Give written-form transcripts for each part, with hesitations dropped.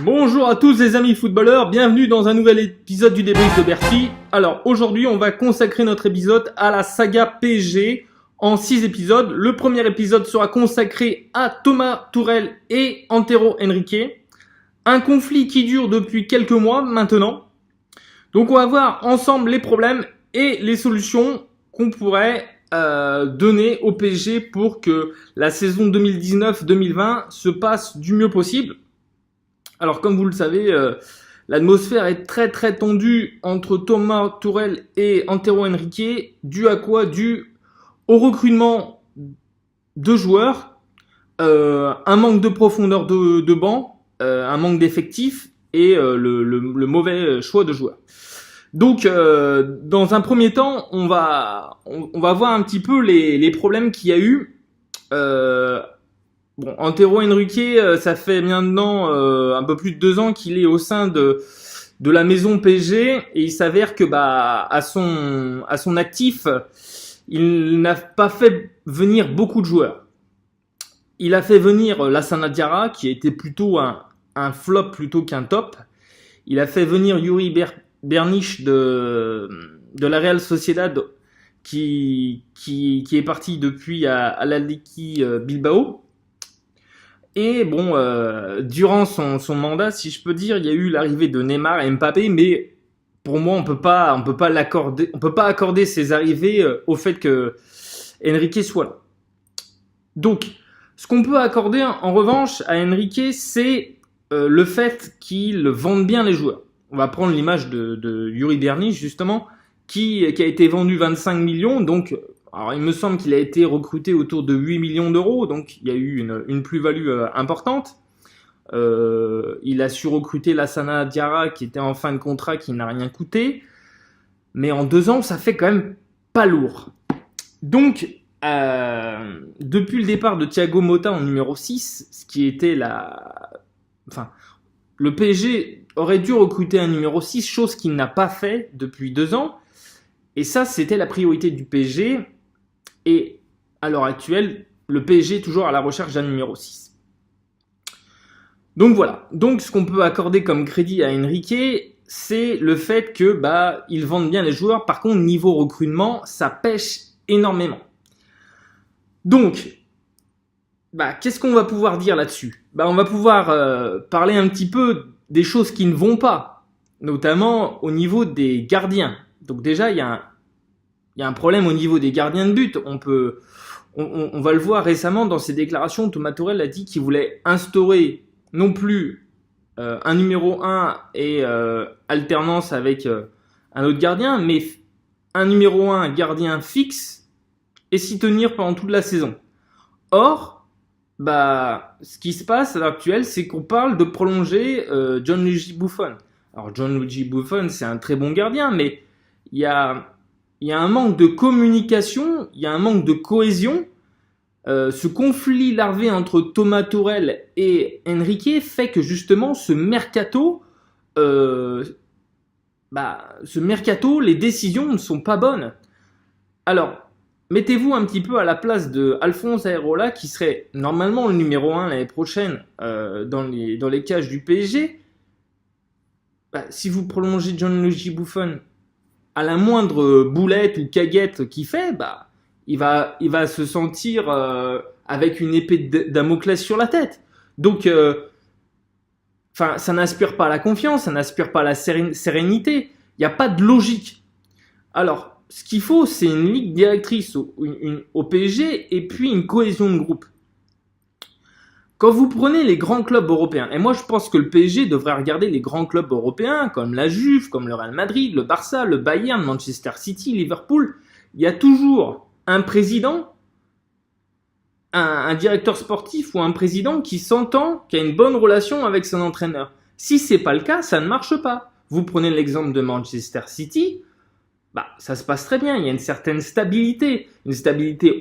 Bonjour à tous les amis footballeurs, bienvenue dans un nouvel épisode du débrief de Bercy. Alors aujourd'hui on va consacrer notre épisode à la saga PSG en 6 épisodes. Le premier épisode sera consacré à Thomas Tuchel et Antero Henrique. Un conflit qui dure depuis quelques mois maintenant. Donc on va voir ensemble les problèmes et les solutions qu'on pourrait donner au PSG pour que la saison 2019-2020 se passe du mieux possible. Alors comme vous le savez, l'atmosphère est très très tendue entre Thomas Tuchel et Antero Henrique. Dû à quoi? Dû au recrutement de joueurs, un manque de profondeur de banc, un manque d'effectifs et le mauvais choix de joueurs. Donc dans un premier temps, on va voir un petit peu les problèmes qu'il y a eu. Bon, Antero Henrique, ça fait maintenant un peu plus de 2 ans qu'il est au sein de la maison PSG et il s'avère que à son actif, il n'a pas fait venir beaucoup de joueurs. Il a fait venir Lassana Diarra qui était plutôt un flop plutôt qu'un top. Il a fait venir Yuri Bernic de la Real Sociedad qui est parti depuis à l'Atleti Bilbao. Et bon, durant son mandat, si je peux dire, il y a eu l'arrivée de Neymar et Mbappé, mais pour moi, on peut pas accorder ces arrivées au fait que Henrique soit là. Donc, ce qu'on peut accorder en revanche à Henrique, c'est le fait qu'il vende bien les joueurs. On va prendre l'image de Yuri Bernic, justement, qui a été vendu 25 millions, donc alors, il me semble qu'il a été recruté autour de 8 millions d'euros, donc il y a eu une plus-value importante. Il a su recruter Lassana Diarra qui était en fin de contrat, qui n'a rien coûté. Mais en 2 ans, ça fait quand même pas lourd. Donc, depuis le départ de Thiago Motta en numéro 6, ce qui était le PSG aurait dû recruter un numéro 6, chose qu'il n'a pas fait depuis 2 ans. Et ça, c'était la priorité du PSG. Et à l'heure actuelle, le PSG est toujours à la recherche d'un numéro 6. Donc voilà. Donc ce qu'on peut accorder comme crédit à Henrique, c'est le fait que ils vendent bien les joueurs. Par contre, niveau recrutement, ça pêche énormément. Donc, qu'est-ce qu'on va pouvoir dire là-dessus? On va pouvoir parler un petit peu des choses qui ne vont pas, notamment au niveau des gardiens. Donc déjà, il y a un problème au niveau des gardiens de but. On va le voir récemment dans ses déclarations. Thomas Tuchel a dit qu'il voulait instaurer non plus un numéro 1 et alternance avec un autre gardien, mais un numéro 1 gardien fixe et s'y tenir pendant toute la saison. Or, ce qui se passe à l'heure actuelle, c'est qu'on parle de prolonger Gianluigi Buffon. Alors Gianluigi Buffon, c'est un très bon gardien, mais il y a un manque de communication, il y a un manque de cohésion. Ce conflit larvé entre Thomas Tuchel et Henrique fait que justement ce mercato, les décisions ne sont pas bonnes. Alors, mettez-vous un petit peu à la place de Alphonse Areola qui serait normalement le numéro 1 l'année prochaine dans les cages du PSG. Si vous prolongez Gianluigi Buffon, à la moindre boulette ou caguette qu'il fait, il va se sentir avec une épée de Damoclès sur la tête. Donc, ça n'inspire pas la confiance, ça n'inspire pas la sérénité. Il n'y a pas de logique. Alors, ce qu'il faut, c'est une ligne directrice au PSG et puis une cohésion de groupe. Quand vous prenez les grands clubs européens, et moi je pense que le PSG devrait regarder les grands clubs européens comme la Juve, comme le Real Madrid, le Barça, le Bayern, Manchester City, Liverpool, il y a toujours un président, un directeur sportif ou un président qui s'entend, qui a une bonne relation avec son entraîneur. Si c'est pas le cas, ça ne marche pas. Vous prenez l'exemple de Manchester City, ça se passe très bien, il y a une certaine stabilité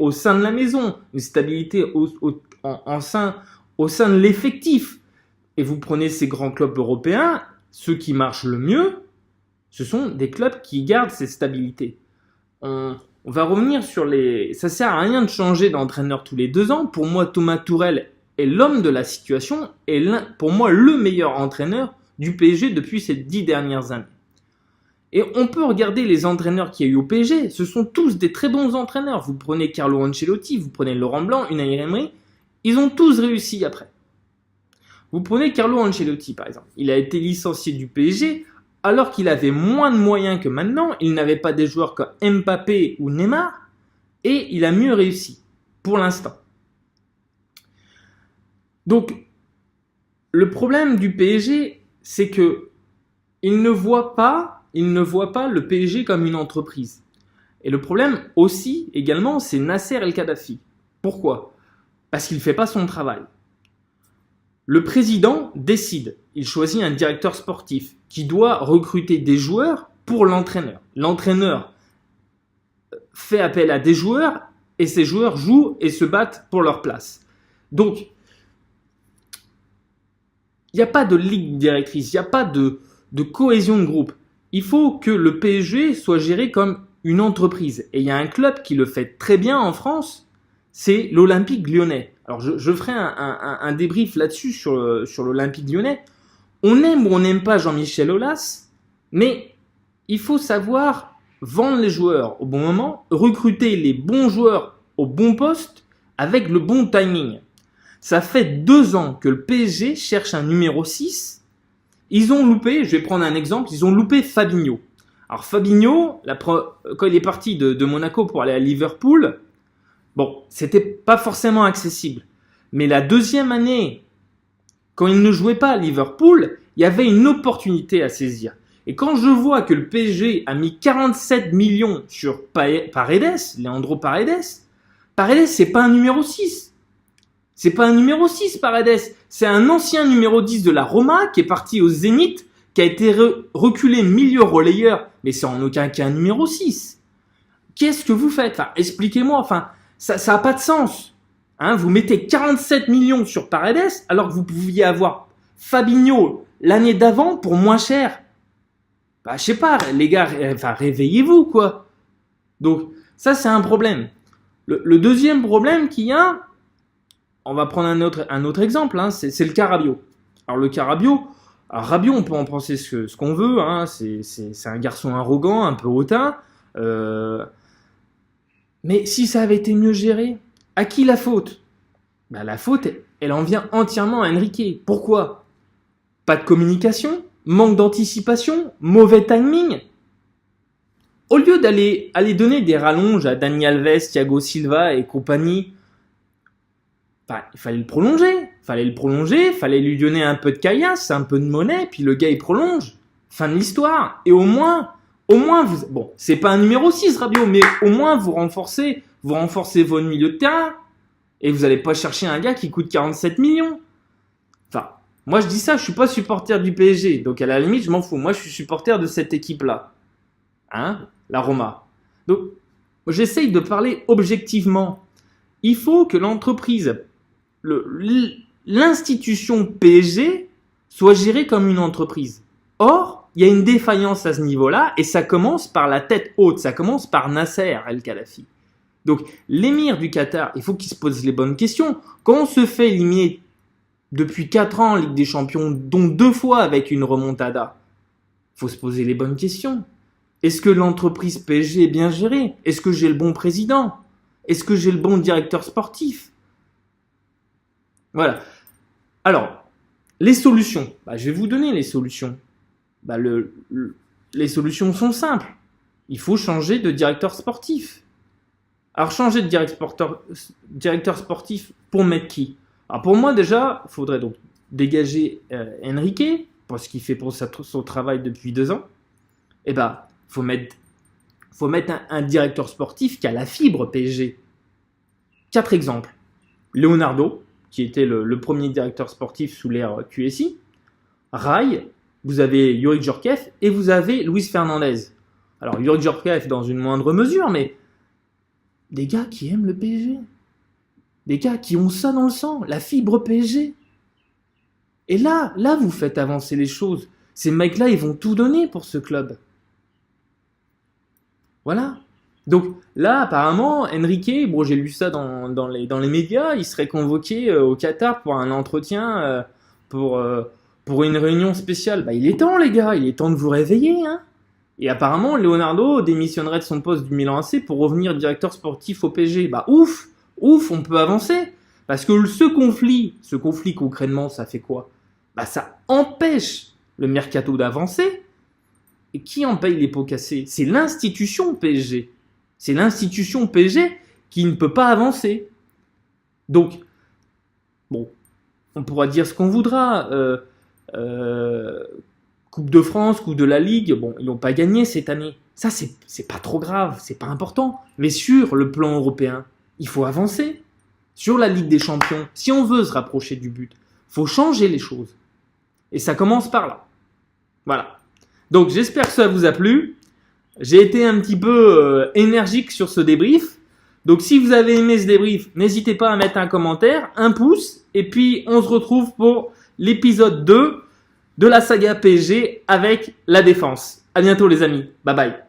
au sein de la maison, une stabilité au sein de l'effectif. Et vous prenez ces grands clubs européens, ceux qui marchent le mieux, ce sont des clubs qui gardent cette stabilité. On va revenir sur les... Ça sert à rien de changer d'entraîneur tous les 2 ans. Pour moi, Thomas Tuchel est l'homme de la situation et pour moi le meilleur entraîneur du PSG depuis ces 10 dernières années. Et on peut regarder les entraîneurs qu'il y a eu au PSG, ce sont tous des très bons entraîneurs. Vous prenez Carlo Ancelotti, vous prenez Laurent Blanc, Unai Emery, ils ont tous réussi après. Vous prenez Carlo Ancelotti par exemple, il a été licencié du PSG alors qu'il avait moins de moyens que maintenant, il n'avait pas des joueurs comme Mbappé ou Neymar, et il a mieux réussi, pour l'instant. Donc, le problème du PSG, c'est que il ne voit pas le PSG comme une entreprise. Et le problème aussi, également, c'est Nasser El-Khadafi. Pourquoi ? Parce qu'il ne fait pas son travail. Le président décide, il choisit un directeur sportif qui doit recruter des joueurs pour l'entraîneur. L'entraîneur fait appel à des joueurs et ces joueurs jouent et se battent pour leur place. Donc, il n'y a pas de ligne directrice, il n'y a pas de cohésion de groupe. Il faut que le PSG soit géré comme une entreprise. Et il y a un club qui le fait très bien en France, c'est l'Olympique Lyonnais. Alors je ferai un débrief là-dessus sur l'Olympique Lyonnais. On aime ou on n'aime pas Jean-Michel Aulas, mais il faut savoir vendre les joueurs au bon moment, recruter les bons joueurs au bon poste avec le bon timing. Ça fait 2 ans que le PSG cherche un numéro 6. Ils ont loupé, je vais prendre un exemple, ils ont loupé Fabinho. Alors Fabinho, quand il est parti de Monaco pour aller à Liverpool, bon, c'était pas forcément accessible. Mais la deuxième année, quand il ne jouait pas à Liverpool, il y avait une opportunité à saisir. Et quand je vois que le PSG a mis 47 millions sur Paredes, Leandro Paredes, c'est pas un numéro 6. C'est pas un numéro 6, Paredes. C'est un ancien numéro 10 de la Roma qui est parti au Zénith, qui a été reculé milieu relayeur, mais c'est en aucun cas un numéro 6. Qu'est-ce que vous faites ? Enfin, expliquez-moi. Enfin, ça a pas de sens. Hein, vous mettez 47 millions sur Paredes, alors que vous pouviez avoir Fabinho l'année d'avant pour moins cher. Bah, je sais pas, les gars, enfin, réveillez-vous, quoi. Donc, ça, c'est un problème. Le deuxième problème qu'il y a, on va prendre un autre exemple, hein, c'est le cas Rabiot. Alors le cas Rabiot, on peut en penser ce qu'on veut, hein, c'est un garçon arrogant, un peu hautain, mais si ça avait été mieux géré, à qui la faute ? Ben, la faute, elle en vient entièrement à Enrique. Pourquoi ? Pas de communication, manque d'anticipation, mauvais timing. Au lieu d'aller donner des rallonges à Dani Alves, Thiago Silva et compagnie, enfin, il fallait le prolonger, fallait lui donner un peu de caillasse, un peu de monnaie, puis le gars il prolonge. Fin de l'histoire. Et au moins bon, c'est pas un numéro 6 Rabiot, mais au moins vous renforcez votre milieu de terrain. Et vous allez pas chercher un gars qui coûte 47 millions. Enfin, moi je dis ça, je suis pas supporter du PSG, donc à la limite je m'en fous. Moi je suis supporter de cette équipe-là. Hein, la Roma. Donc, j'essaye de parler objectivement. Il faut que l'entreprise, l'institution PSG soit gérée comme une entreprise. Or, il y a une défaillance à ce niveau-là et ça commence par la tête haute, ça commence par Nasser El-Khadafi. Donc, l'émir du Qatar, il faut qu'il se pose les bonnes questions. Quand on se fait éliminer depuis 4 ans en Ligue des Champions, dont 2 fois avec une remontada, il faut se poser les bonnes questions. Est-ce que l'entreprise PSG est bien gérée ? Est-ce que j'ai le bon président ? Est-ce que j'ai le bon directeur sportif ? Voilà. Alors, les solutions. Je vais vous donner les solutions. Les solutions sont simples. Il faut changer de directeur sportif. Alors, changer de directeur sportif pour mettre qui ? Alors, pour moi, déjà, il faudrait donc dégager Enrique, parce qu'il fait pour son travail depuis 2 ans. Et faut mettre un directeur sportif qui a la fibre PSG. 4 exemples. Leonardo, qui était le premier directeur sportif sous l'ère QSI. Rai, vous avez Youri Djorkaeff et vous avez Luis Fernandez. Alors, Youri Djorkaeff dans une moindre mesure, mais des gars qui aiment le PSG. Des gars qui ont ça dans le sang, la fibre PSG. Et là, vous faites avancer les choses. Ces mecs-là, ils vont tout donner pour ce club. Voilà. Donc là, apparemment, Enrique, bon, j'ai lu ça dans les médias, il serait convoqué au Qatar pour un entretien, pour une réunion spéciale. Bah, il est temps, les gars, il est temps de vous réveiller, hein. Et apparemment, Leonardo démissionnerait de son poste du Milan AC pour revenir directeur sportif au PSG. Bah, ouf, on peut avancer. Parce que ce conflit concrètement, ça fait quoi? Bah, ça empêche le mercato d'avancer. Et qui en paye les pots cassés? C'est l'institution PSG. C'est l'institution PSG qui ne peut pas avancer. Donc, bon, on pourra dire ce qu'on voudra. Coupe de France, Coupe de la Ligue, bon, ils n'ont pas gagné cette année. Ça, c'est pas trop grave, c'est pas important. Mais sur le plan européen, il faut avancer. Sur la Ligue des Champions, si on veut se rapprocher du but, faut changer les choses. Et ça commence par là. Voilà. Donc, j'espère que ça vous a plu. J'ai été un petit peu énergique sur ce débrief. Donc, si vous avez aimé ce débrief, n'hésitez pas à mettre un commentaire, un pouce. Et puis, on se retrouve pour l'épisode 2 de la saga PSG avec la défense. À bientôt les amis. Bye bye.